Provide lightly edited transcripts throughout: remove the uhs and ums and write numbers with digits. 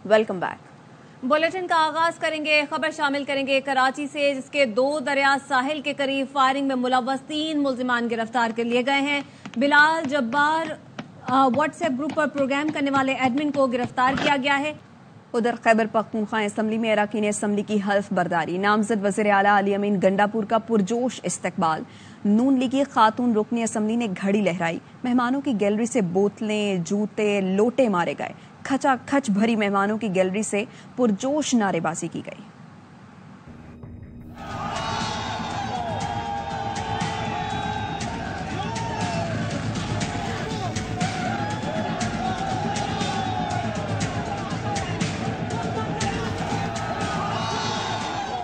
Welcome back. Bulletin का आगाज करेंगे, खबर शामिल करेंगे कराची से, जिसके 2 दरिया साहिल के करीब फायरिंग में मुलव्वस 3 मुल्जिमान गिरफ्तार कर लिए गए हैं। बिलाल जब्बार व्हाट्सएप ग्रुप पर प्रोग्राम करने वाले एडमिन को गिरफ्तार किया गया है। उधर खैबर पख्तूनख्वा असम्बली में अरकान असम्बली की हल्फ बर्दारी, नामजद वज़ीर आला अली अमीन गंडापुर का पुरजोश इस्तकबाल। नून लीगी खातून रुकनी असम्बली ने घड़ी लहराई, मेहमानों की गैलरी से बोतलें, जूते, लोटे मारे गए। खचाखच भरी मेहमानों की गैलरी से पुरजोश नारेबाजी की गई।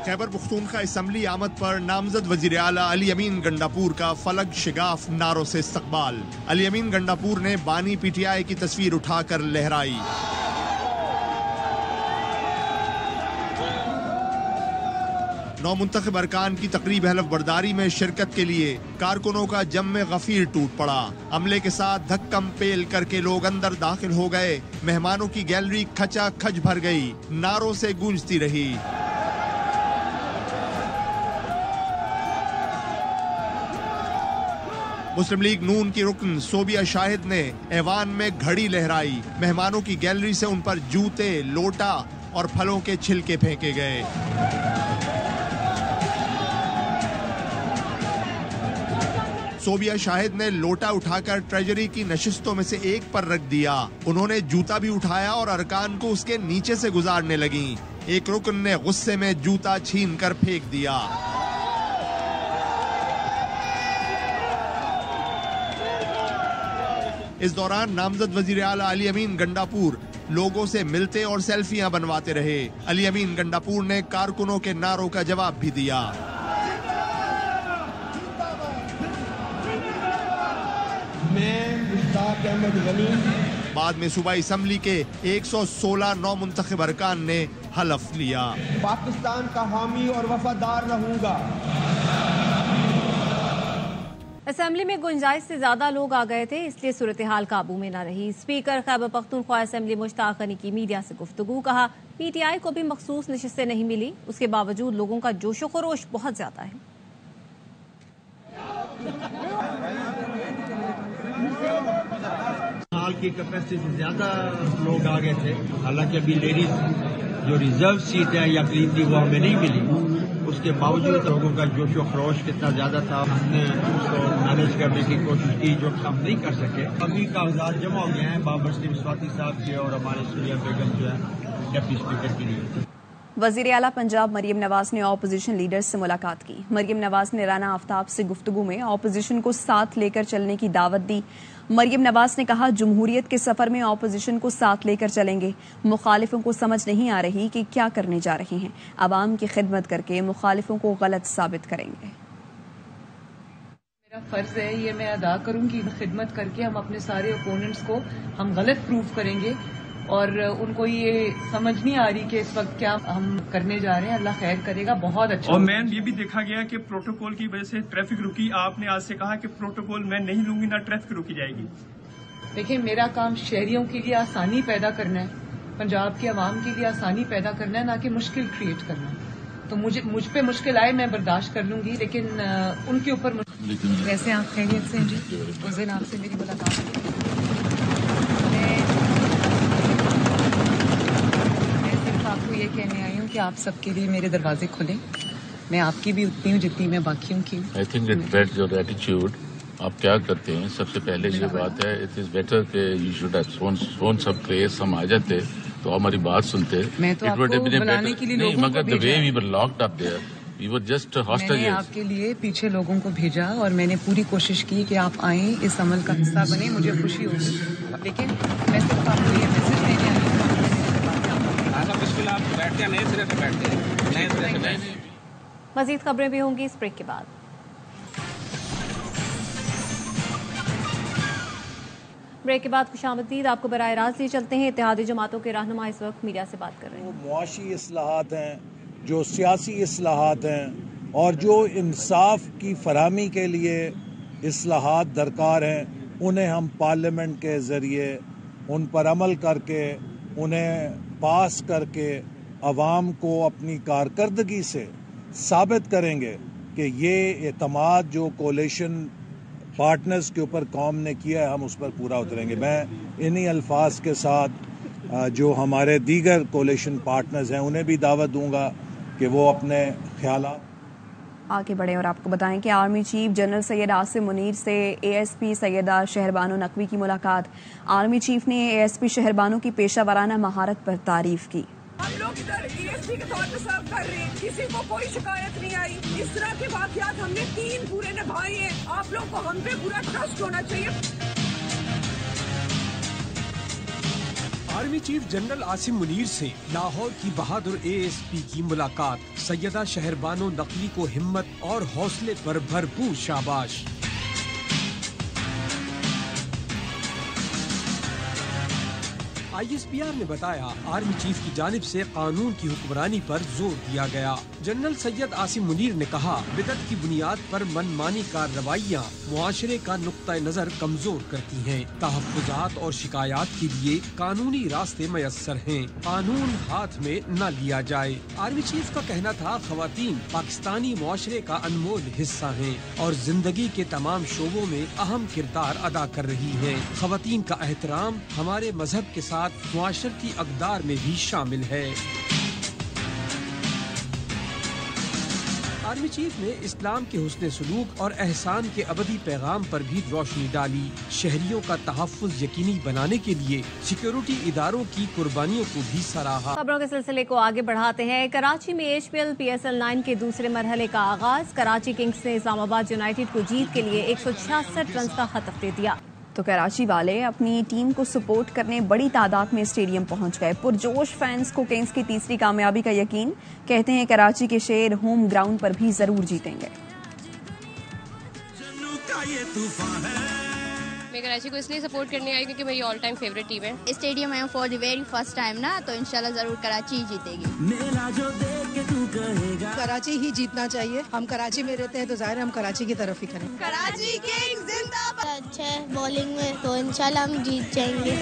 खैबर पख्तूनख्वा असम्बली आमद पर नामजद वज़ीर आला अली अमीन गंडापुर का फलक शिगाफ नारों से इस्तकबाल। अली अमीन गंडापुर ने बानी पीटीआई की तस्वीर उठाकर लहराई। नौ मुंतखब अरकान की तकरीब हलफ बर्दारी में शिरकत के लिए कारकुनों का जम में गफीर टूट पड़ा। अमले के साथ धक्कम पेल करके लोग अंदर दाखिल हो गए। मेहमानों की गैलरी खचा खच भर गई, नारों से गूंजती रही। मुस्लिम लीग नून की रुकन सोबिया शाहिद ने ऐवान में घड़ी लहराई। मेहमानों की गैलरी से उन पर जूते, लोटा और फलों के छिलके फेंके गए। सोबिया शाहिद ने लोटा उठाकर ट्रेजरी की नशिस्तों में से एक पर रख दिया। उन्होंने जूता भी उठाया और अरकान को उसके नीचे से गुजारने लगी। एक रुकन ने गुस्से में जूता छीन कर फेंक दिया। इस दौरान नामजद वज़ीर आला अली अमीन गंडापुर लोगों से मिलते और सेल्फियां बनवाते रहे। अली अमीन गंडापुर ने कारकुनों के नारों का जवाब भी दिया। बाद में सूबाई असम्बली के 116 नौ मुंतखब अरकान ने हलफ लिया। पाकिस्तान का हामी और वफादार रहूंगा। असेंबली में गुंजाइश से ज्यादा लोग आ गए थे, इसलिए सूरत हाल काबू में न रही। स्पीकर खैबर पख्तूनख्वा असेंबली मुश्ताक अली की मीडिया से गुफ्तगू, कहा पीटीआई को भी मखसूस नशिस्तें नहीं मिली, उसके बावजूद लोगों का जोशो खरोश बहुत ज्यादा है। हाल की कैपेसिटी से ज्यादा लोग आ गए थे। हालांकि अभी लेडीज जो रिजर्व सीट है या क्लीन थी वो हमें नहीं मिली, उसके बावजूद लोगों का जोश व खरोश कितना ज्यादा था। हमने उसको मैनेज करने की कोशिश की, जो हम नहीं कर सके। अभी कागजात जमा हो गए हैं बाबर सिंह स्वाति साहब के और हमारे सूर्या बेगम जो है डिप्टी स्पीकर के लिए। वज़ीर आला पंजाब मरियम नवाज ने ऑपोजिशन लीडर्स से मुलाकात की। मरियम नवाज ने राना आफ्ताब से गुफ्तगू में ऑपोजिशन को साथ लेकर चलने की दावत दी। मरियम नवाज ने कहा जमहूरियत के सफर में ऑपोजिशन को साथ लेकर चलेंगे। मुखालिफों को समझ नहीं आ रही कि क्या करने जा रहे हैं। अवाम की खिदमत करके मुखालिफों को गलत साबित करेंगे। मेरा फर्ज है, ये मैं अदा करूंगी, खिदमत करके हम अपने सारे ओपोनेंट्स को हम गलत प्रूफ करेंगे और उनको ये समझ नहीं आ रही कि इस वक्त क्या हम करने जा रहे हैं। अल्लाह खैर करेगा, बहुत अच्छा। और मैम ये भी देखा गया कि प्रोटोकॉल की वजह से ट्रैफिक रुकी। आपने आज से कहा कि प्रोटोकॉल मैं नहीं लूंगी, ना ट्रैफिक रुकी जाएगी। देखिए, मेरा काम शहरियों के लिए आसानी पैदा करना है, पंजाब के अवाम के लिए आसानी पैदा करना है, ना कि मुश्किल क्रिएट करना है। तो मुझ पे मुश्किल आए मैं बर्दाश्त कर लूंगी, लेकिन उनके ऊपर। वैसे आप खैरियत से हैं जी? उस दिन आपसे मेरी मुलाकात हुई, आपको ये कहने आई हूँ कि आप सबके लिए मेरे दरवाजे खुले। मैं आपकी भी उतनी हूँ जितनी मैं बाकियों की हूँ। I think it that's your attitude. आप क्या करते हैं, सबसे पहले ये बात है, इट इज बेटर कि you should have shown some face. हम आ जाते तो हमारी बात सुनते। मैं तो आपको बुलाने के लिए लोगों को मगर the way we were locked up there, we were just hostages. मैंने आपके लिए पीछे लोगों को भेजा और मैंने पूरी कोशिश की कि आप आए, इस अमल का हिस्सा बने, मुझे खुशी होगी। लेकिन मैं सिर्फ आपको ये मैसेज देने आई हूँ, आप बैठते हैं नए सिरे से बैठते हैं। मजीद खबरें भी होंगी इस ब्रेक के बाद। ब्रेक के बाद खुशामदीद, आपको बराह रास्त लिए चलते हैं। इत्तेहादी जमातों के रहनुमा इस वक्त मीडिया से बात कर रहे हैं। वो मुआशी इस्लाहात हैं, जो सियासी इस्लाहात हैं और जो इंसाफ की फरहमी के लिए इस्लाहात दरकार हैं, उन्हें हम पार्लियामेंट के ज़रिए उन पर अमल करके उन्हें पास करके अवाम को अपनी कारकर्दगी से साबित करेंगे कि ये एतमाद जो कोलिशन पार्टनर्स के ऊपर कौम ने किया है, हम उस पर पूरा उतरेंगे। मैं इन्हीं अल्फाज के साथ जो हमारे दीगर कोलिशन पार्टनर्स हैं उन्हें भी दावत दूंगा कि वो अपने ख्यालात आगे बढ़े और आपको बताएं कि army chief general Syed Asim Munir से एएसपी सैयदा शहरबानो नकवी की मुलाकात। आर्मी चीफ ने एएसपी शहरबानो की पेशा वराना महारत पर तारीफ की। हम लोग इधर एएसपी के तौर पर सर्व कर रहे हैं, किसी को कोई शिकायत नहीं आई। इस तरह के वाकयात हमने 3 पूरे निभाए हैं। आप लोग को हम पे पूरा ट्रस्ट होना चाहिए। Army chief general Asim Munir से लाहौर की बहादुर एएसपी की मुलाकात। सैयदा शहरबानो नकवी को हिम्मत और हौसले पर भरपूर शाबाश। ISPR ने बताया आर्मी चीफ की जानिब से कानून की हुक्मरानी पर जोर दिया गया। जनरल सैयद आसिम मुनीर ने कहा बिदअत की बुनियाद पर मनमानी का रवैया मुआशरे का नुक्ता नजर कमजोर करती हैं। तहफ्फुजात और शिकायत के लिए कानूनी रास्ते मयस्सर हैं, कानून हाथ में न लिया जाए। आर्मी चीफ का कहना था खवातीन पाकिस्तानी मुआशरे का अनमोल हिस्सा हैं और जिंदगी के तमाम शोबों में अहम किरदार अदा कर रही हैं। खवातीन का एहतराम हमारे मजहब के साथ मुआशरती अक़दार में भी शामिल है। आर्मी चीफ ने इस्लाम के हुस्ने सलूक और एहसान के अबदी पैगाम पर भी रोशनी डाली। शहरियों का तहफ़्फ़ुज़ यकीनी बनाने के लिए सिक्योरिटी इदारों की कुर्बानियों को भी सराहा। खबरों के सिलसिले को आगे बढ़ाते हैं। कराची में HPL PSL 9 के दूसरे मरहले का आगाज। कराची किंग्स ने इस्लामाबाद यूनाइटेड को जीत के लिए 166 रन का खतफ दे दिया। तो कराची वाले अपनी टीम को सपोर्ट करने बड़ी तादाद में स्टेडियम पहुंच गए। पुरजोश फैंस को किंग्स की तीसरी कामयाबी का यकीन। कहते हैं कराची के शेर होम ग्राउंड पर भी जरूर जीतेंगे। मैं कराची को इसलिए सपोर्ट करने आई क्योंकि मेरी ऑल टाइम फेवरेट टीम है। स्टेडियम में for the very first time ना, तो इंशाल्लाह जरूर कराची ही जीतेगी। कराची ही जीतना चाहिए। हम कराची में रहते हैं तो जाहिर है हम कराची की तरफ ही करें। कराची किंग्स जिंदाबाद। अच्छा बॉलिंग में तो इंशाल्लाह हम जीत जाएंगे।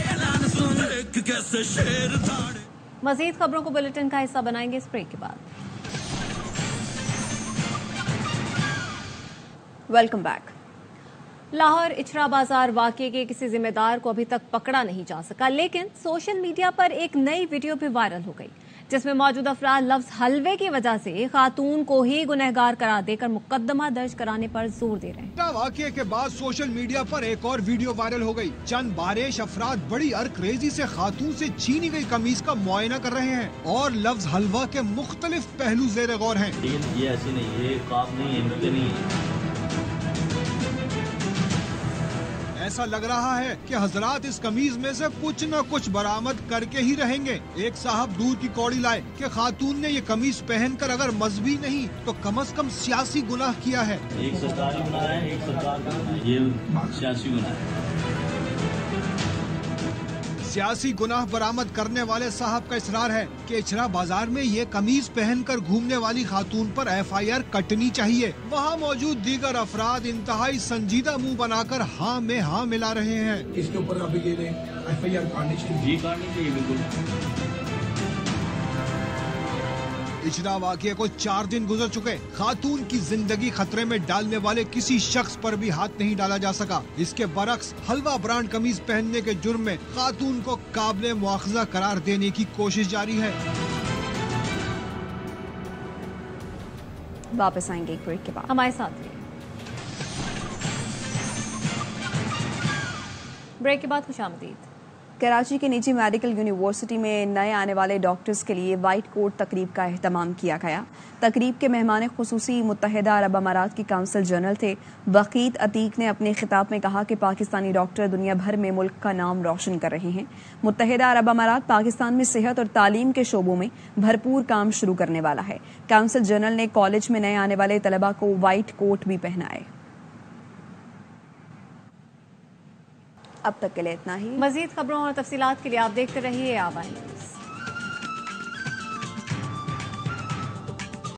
मजीद खबरों को बुलेटिन का हिस्सा बनाएंगे इस ब्रेक के बाद। Welcome back. लाहौर इचरा बाजार वाकये के किसी जिम्मेदार को अभी तक पकड़ा नहीं जा सका, लेकिन सोशल मीडिया पर एक नई वीडियो भी वायरल हो गई जिसमें मौजूद अफराद लफ्ज हलवे की वजह से खातून को ही गुनहगार करार देकर मुकदमा दर्ज कराने पर जोर दे रहे हैं। वाकये के बाद सोशल मीडिया पर एक और वीडियो वायरल हो गई। चंद बारिश अफराद बड़ी अर्करेजी से खातून से छीनी गई कमीज का मुआयना कर रहे हैं और लफ्ज हलवा के मुख्तलिफ पहलू जेर गौर हैं। ये ऐसी नहीं, ये काम नहीं है। ऐसा लग रहा है कि हजरात इस कमीज में से कुछ न कुछ बरामद करके ही रहेंगे। एक साहब दूर की कौड़ी लाए कि खातून ने ये कमीज पहनकर अगर मजहबी नहीं तो कम से कम सियासी गुनाह किया है। एक सरकारी गुनाह है, एक सरकार का, ये सियासी गुनाह है। सियासी गुनाह बरामद करने वाले साहब का इसरार है कि इचरा बाजार में ये कमीज पहनकर घूमने वाली खातून पर FIR कटनी चाहिए। वहाँ मौजूद दीगर अफराद इंतहाई संजीदा मुंह बनाकर हाँ में हाँ मिला रहे हैं। इसके ऊपर अभी ये FIR काटनी चाहिए, बिल्कुल। इचरा वाकये को 4 दिन गुजर चुके। खातून की जिंदगी खतरे में डालने वाले किसी शख्स पर भी हाथ नहीं डाला जा सका। इसके बरक्स हलवा ब्रांड कमीज पहनने के जुर्म में खातून को काबिले मुआखजा करार देने की कोशिश जारी है। वापस आएंगे एक ब्रेक के बाद। हमारे साथ रहिए। ब्रेक के बाद खुशामदीद। कराची के निजी मेडिकल यूनिवर्सिटी में नए आने वाले डॉक्टर्स के लिए वाइट कोट तकरीब का एहतमाम किया गया। तकरीब के मेहमान खुसूसी मुत्तहिदा अरब अमारात की काउंसिल जनरल थे। वकीत अतीक ने अपने खिताब में कहा कि पाकिस्तानी डॉक्टर दुनिया भर में मुल्क का नाम रोशन कर रहे हैं। मुत्तहिदा अरब अमारात पाकिस्तान में सेहत और तालीम के शोबों में भरपूर काम शुरू करने वाला है। काउंसिल जनरल ने कॉलेज में नए आने वाले तलबा को वाइट कोट भी पहनाए। अब तक के लिए इतना ही। मजीद खबरों और तफसीलात के लिए आप देखते रहिए आवाज़ न्यूज़।